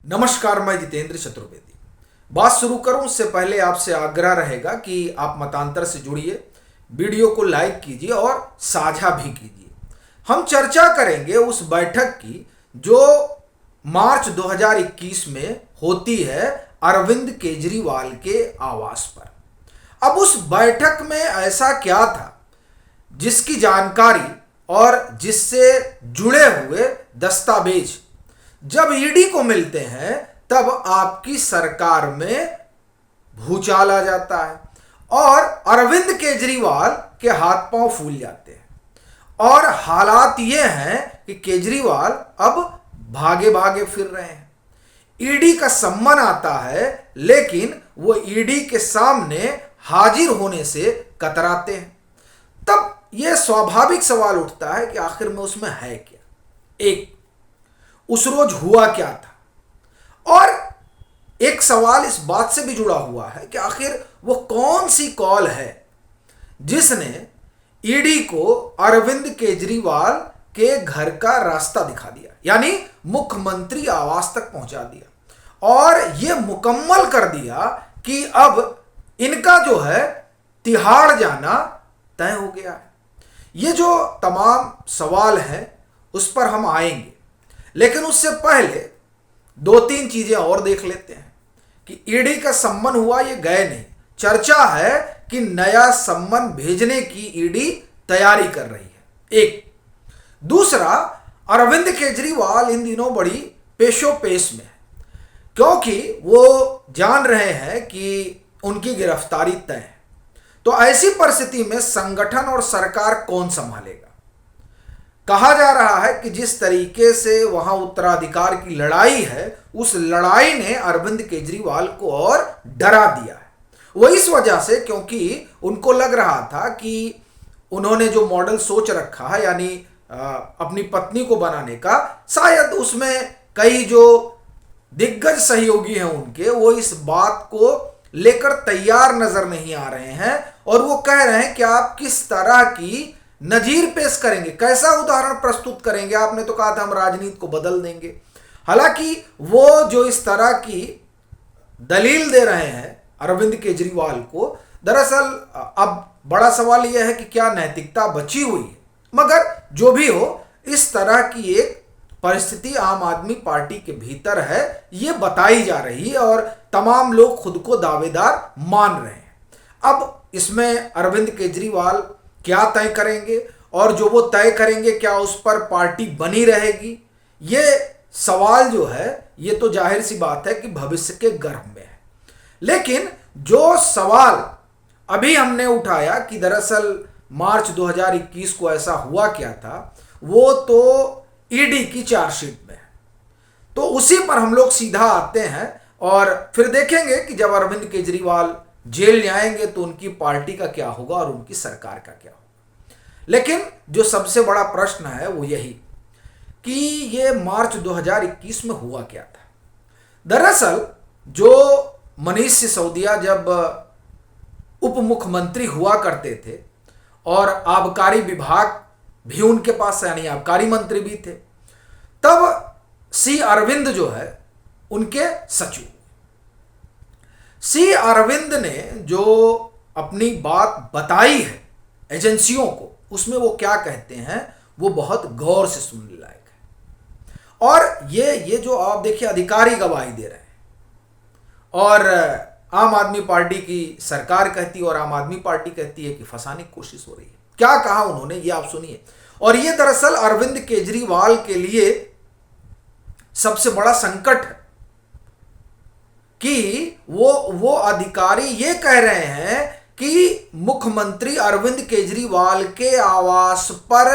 नमस्कार, मैं जितेंद्र चतुर्वेदी। बात शुरू करूं उससे पहले आपसे आग्रह रहेगा कि आप मतांतर से जुड़िए, वीडियो को लाइक कीजिए और साझा भी कीजिए। हम चर्चा करेंगे उस बैठक की जो मार्च 2021 में होती है अरविंद केजरीवाल के आवास पर। अब उस बैठक में ऐसा क्या था जिसकी जानकारी और जिससे जुड़े हुए दस्तावेज जब ईडी को मिलते हैं तब आपकी सरकार में भूचाल आ जाता है और अरविंद केजरीवाल के हाथ पांव फूल जाते हैं। और हालात ये हैं कि केजरीवाल अब भागे भागे फिर रहे हैं। ईडी का सम्मन आता है लेकिन वो ईडी के सामने हाजिर होने से कतराते हैं। तब यह स्वाभाविक सवाल उठता है कि आखिर में उसमें है क्या। एक, उस रोज हुआ क्या था, और एक सवाल इस बात से भी जुड़ा हुआ है कि आखिर वो कौन सी कॉल है जिसने ईडी को अरविंद केजरीवाल के घर का रास्ता दिखा दिया, यानी मुख्यमंत्री आवास तक पहुंचा दिया और ये मुकम्मल कर दिया कि अब इनका जो है तिहाड़ जाना तय हो गया है। ये जो तमाम सवाल हैं उस पर हम आएंगे, लेकिन उससे पहले दो तीन चीजें और देख लेते हैं कि ईडी का सम्मन हुआ, ये गए नहीं। चर्चा है कि नया सम्मन भेजने की ईडी तैयारी कर रही है। एक, दूसरा, अरविंद केजरीवाल इन दिनों बड़ी पेशो पेश में है क्योंकि वो जान रहे हैं कि उनकी गिरफ्तारी तय है। तो ऐसी परिस्थिति में संगठन और सरकार कौन संभालेगा। कहा जा रहा है कि जिस तरीके से वहां उत्तराधिकार की लड़ाई है, उस लड़ाई ने अरविंद केजरीवाल को और डरा दिया है। वो इस वजह से क्योंकि उनको लग रहा था कि उन्होंने जो मॉडल सोच रखा है, यानी अपनी पत्नी को बनाने का, शायद उसमें कई जो दिग्गज सहयोगी हैं उनके, वो इस बात को लेकर तैयार नजर नहीं आ रहे हैं और वो कह रहे हैं कि आप किस तरह की नजीर पेश करेंगे, कैसा उदाहरण प्रस्तुत करेंगे। आपने तो कहा था हम राजनीति को बदल देंगे। हालांकि वो जो इस तरह की दलील दे रहे हैं अरविंद केजरीवाल को, दरअसल अब बड़ा सवाल यह है कि क्या नैतिकता बची हुई है। मगर जो भी हो, इस तरह की एक परिस्थिति आम आदमी पार्टी के भीतर है, ये बताई जा रही है और तमाम लोग खुद को दावेदार मान रहे हैं। अब इसमें अरविंद केजरीवाल क्या तय करेंगे और जो वो तय करेंगे क्या उस पर पार्टी बनी रहेगी, ये सवाल जो है ये तो जाहिर सी बात है कि भविष्य के गर्भ में है। लेकिन जो सवाल अभी हमने उठाया कि दरअसल मार्च 2021 को ऐसा हुआ क्या था, वो तो ईडी की चार्जशीट में है। तो उसी पर हम लोग सीधा आते हैं और फिर देखेंगे कि जब अरविंद केजरीवाल जेल जाएंगे तो उनकी पार्टी का क्या होगा और उनकी सरकार का क्या होगा। लेकिन जो सबसे बड़ा प्रश्न है वो यही कि ये मार्च 2021 में हुआ क्या था। दरअसल जो मनीष सिसोदिया जब उप मुख्यमंत्री हुआ करते थे और आबकारी विभाग भी उनके पास, यानी आबकारी मंत्री भी थे, तब सी अरविंद जो है उनके सचिव। सी अरविंद ने जो अपनी बात बताई है एजेंसियों को, उसमें वो क्या कहते हैं वो बहुत गौर से सुनने लायक है। और ये जो आप देखिए अधिकारी गवाही दे रहे हैं और आम आदमी पार्टी की सरकार कहती है और आम आदमी पार्टी कहती है कि फंसाने की कोशिश हो रही है। क्या कहा उन्होंने ये आप सुनिए। और ये दरअसल अरविंद केजरीवाल के लिए सबसे बड़ा संकट है कि वो अधिकारी ये कह रहे हैं कि मुख्यमंत्री अरविंद केजरीवाल के आवास पर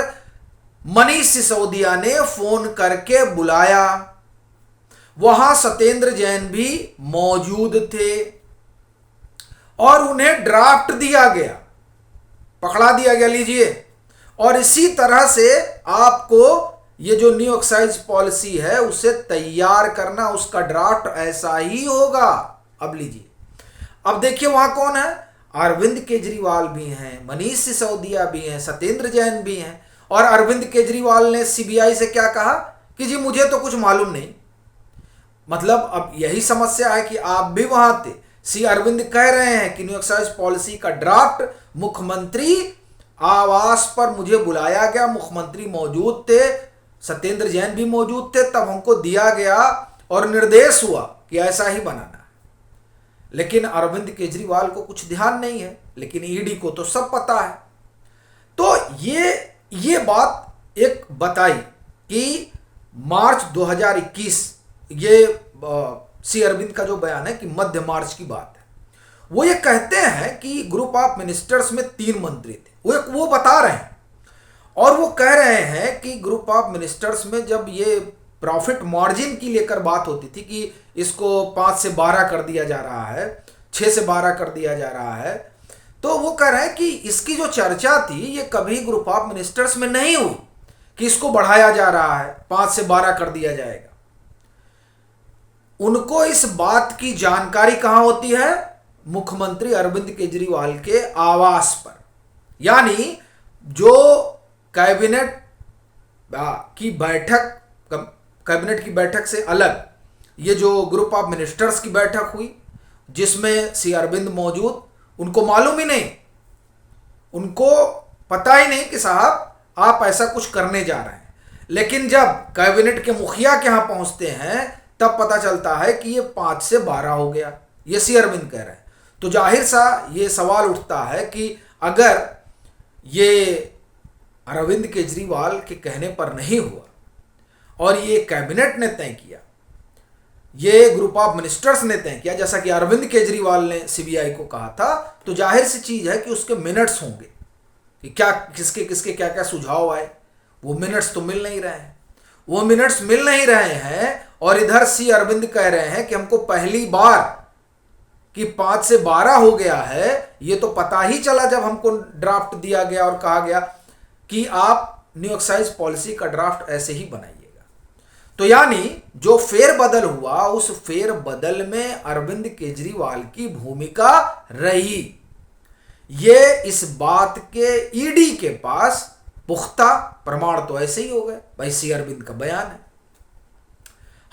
मनीष सिसोदिया ने फोन करके बुलाया, वहां सत्येंद्र जैन भी मौजूद थे और उन्हें ड्राफ्ट दिया गया, पकड़ा दिया गया, लीजिए। और इसी तरह से आपको ये जो न्यू एक्साइज पॉलिसी है उसे तैयार करना, उसका ड्राफ्ट ऐसा ही होगा। अब लीजिए, अब देखिए वहां कौन है, अरविंद केजरीवाल भी हैं, मनीष सिसोदिया भी हैं, सत्येंद्र जैन भी हैं। और अरविंद केजरीवाल ने सीबीआई से क्या कहा कि जी मुझे तो कुछ मालूम नहीं। मतलब अब यही समस्या है कि आप भी वहां थे। सी अरविंद कह रहे हैं कि न्यू एक्साइज पॉलिसी का ड्राफ्ट मुख्यमंत्री आवास पर मुझे बुलाया गया, मुख्यमंत्री मौजूद थे, सत्येंद्र जैन भी मौजूद थे, तब हमको दिया गया और निर्देश हुआ कि ऐसा ही बनाना है। लेकिन अरविंद केजरीवाल को कुछ ध्यान नहीं है, लेकिन ईडी को तो सब पता है। तो ये बात एक बताई कि मार्च 2021, ये सी अरविंद का जो बयान है कि मध्य मार्च की बात है। वो ये कहते हैं कि ग्रुप ऑफ मिनिस्टर्स में 3 मंत्री थे, वो बता रहे हैं, और वो कह रहे हैं कि ग्रुप ऑफ मिनिस्टर्स में जब ये प्रॉफिट मार्जिन की लेकर बात होती थी कि इसको 5 से 12 कर दिया जा रहा है, 6 से 12 कर दिया जा रहा है, तो वो कह रहे हैं कि इसकी जो चर्चा थी ये कभी ग्रुप ऑफ मिनिस्टर्स में नहीं हुई कि इसको बढ़ाया जा रहा है, 5 से 12 कर दिया जाएगा। उनको इस बात की जानकारी कहां होती है? मुख्यमंत्री अरविंद केजरीवाल के आवास पर। यानी जो कैबिनेट की बैठक से अलग ये जो ग्रुप ऑफ मिनिस्टर्स की बैठक हुई, जिसमें सी अरविंद मौजूद, उनको मालूम ही नहीं, उनको पता ही नहीं कि साहब आप ऐसा कुछ करने जा रहे हैं। लेकिन जब कैबिनेट के मुखिया के यहां पहुंचते हैं तब पता चलता है कि ये 5 से 12 हो गया, ये सी अरविंद कह रहे हैं। तो जाहिर सा ये सवाल उठता है कि अगर ये अरविंद केजरीवाल के कहने पर नहीं हुआ और ये कैबिनेट ने तय किया, ये ग्रुप ऑफ मिनिस्टर्स ने तय किया, जैसा कि अरविंद केजरीवाल ने सीबीआई को कहा था, तो जाहिर सी चीज है कि उसके मिनट्स होंगे कि क्या किसके किसके क्या क्या सुझाव आए। वो मिनट्स तो मिल नहीं रहे हैं, और इधर सी अरविंद कह रहे हैं कि हमको पहली बार कि 5 से 12 हो गया है ये तो पता ही चला जब हमको ड्राफ्ट दिया गया और कहा गया कि आप न्यू एक्साइज पॉलिसी का ड्राफ्ट ऐसे ही बनाइएगा। तो यानी जो फेरबदल हुआ, उस फेरबदल में अरविंद केजरीवाल की भूमिका रही। ये इस बात के ईडी के पास पुख्ता प्रमाण तो ऐसे ही हो गए, भाई सी अरविंद का बयान है।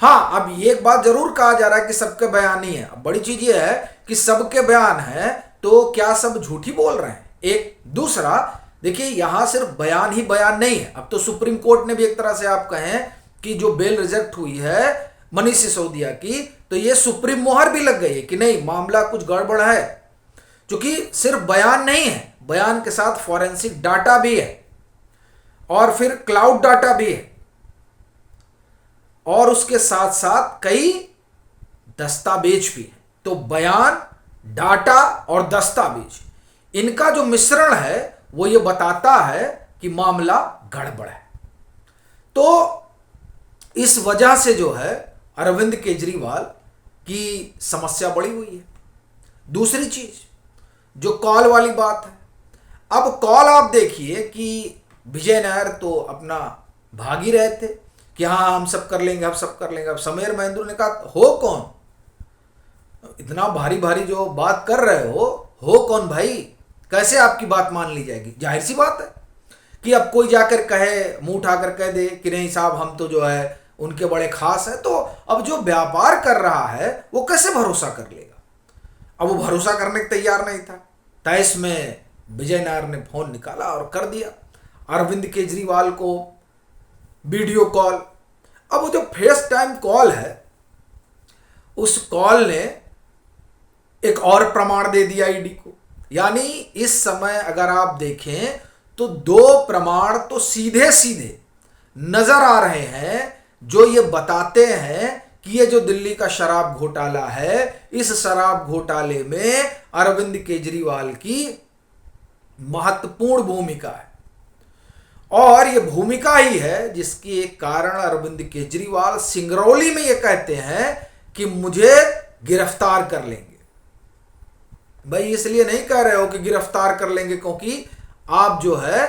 हाँ, अब ये एक बात जरूर कहा जा रहा है कि सबके बयान ही है। अब बड़ी चीज ये है कि सबके बयान है तो क्या सब झूठी बोल रहे हैं? एक दूसरा देखिए, यहां सिर्फ बयान ही बयान नहीं है। अब तो सुप्रीम कोर्ट ने भी एक तरह से आप कहें कि जो बेल रिजेक्ट हुई है मनीष सिसोदिया की, तो ये सुप्रीम मोहर भी लग गई है कि नहीं, मामला कुछ गड़बड़ है। क्योंकि सिर्फ बयान नहीं है, बयान के साथ फॉरेंसिक डाटा भी है और फिर क्लाउड डाटा भी है, और उसके साथ साथ कई दस्तावेज भी है। तो बयान, डाटा और दस्तावेज, इनका जो मिश्रण है वो ये बताता है कि मामला गड़बड़ है। तो इस वजह से जो है अरविंद केजरीवाल की समस्या बढ़ी हुई है। दूसरी चीज जो कॉल वाली बात है, अब कॉल आप देखिए कि विजय नायर तो अपना भाग ही रहे थे कि हाँ हम सब कर लेंगे, हम सब कर लेंगे। अब समीर महेंद्र ने कहा हो कौन, इतना भारी भारी जो बात कर रहे हो कौन भाई, कैसे आपकी बात मान ली जाएगी? जाहिर सी बात है कि अब कोई जाकर कहे, मुंह उठाकर कह दे कि नहीं साहब हम तो जो है उनके बड़े खास है, तो अब जो व्यापार कर रहा है वो कैसे भरोसा कर लेगा? अब वो भरोसा करने के तैयार नहीं था। तैस में विजय नायर ने फोन निकाला और कर दिया अरविंद केजरीवाल को वीडियो कॉल। अब वो जो फेस टाइम कॉल है, उस कॉल ने एक और प्रमाण दे दिया ईडी को। यानी इस समय अगर आप देखें तो 2 प्रमाण तो सीधे सीधे नजर आ रहे हैं जो ये बताते हैं कि ये जो दिल्ली का शराब घोटाला है, इस शराब घोटाले में अरविंद केजरीवाल की महत्वपूर्ण भूमिका है, और ये भूमिका ही है जिसके कारण अरविंद केजरीवाल सिंगरौली में ये कहते हैं कि मुझे गिरफ्तार कर लेंगे। भाई इसलिए नहीं कह रहे हो कि गिरफ्तार कर लेंगे क्योंकि आप जो है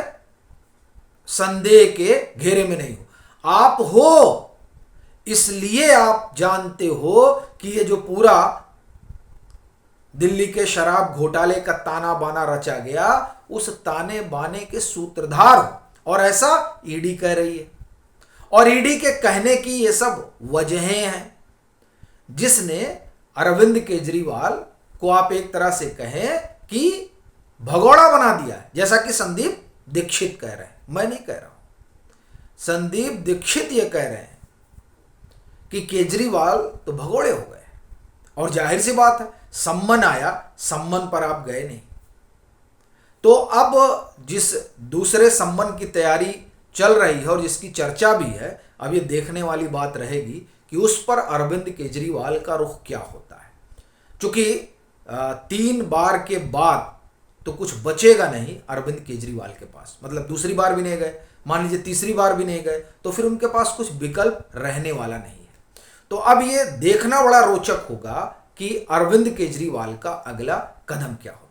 संदेह के घेरे में नहीं हो, आप हो इसलिए आप जानते हो कि ये जो पूरा दिल्ली के शराब घोटाले का ताना बाना रचा गया, उस ताने बाने के सूत्रधार हो, और ऐसा ईडी कह रही है। और ईडी के कहने की ये सब वजहें हैं जिसने अरविंद केजरीवाल को आप एक तरह से कहें कि भगोड़ा बना दिया है, जैसा कि संदीप दीक्षित कह रहे हैं। मैं नहीं कह रहा हूं, संदीप दीक्षित ये कह रहे हैं कि केजरीवाल तो भगोड़े हो गए। और जाहिर सी बात है, सम्मन आया, सम्मन पर आप गए नहीं। तो अब जिस दूसरे सम्मन की तैयारी चल रही है और जिसकी चर्चा भी है, अब ये देखने वाली बात रहेगी कि उस पर अरविंद केजरीवाल का रुख क्या होता है। क्योंकि 3 बार के बाद तो कुछ बचेगा नहीं अरविंद केजरीवाल के पास। मतलब दूसरी बार भी नहीं गए, मान लीजिए तीसरी बार भी नहीं गए, तो फिर उनके पास कुछ विकल्प रहने वाला नहीं है। तो अब ये देखना बड़ा रोचक होगा कि अरविंद केजरीवाल का अगला कदम क्या होगा।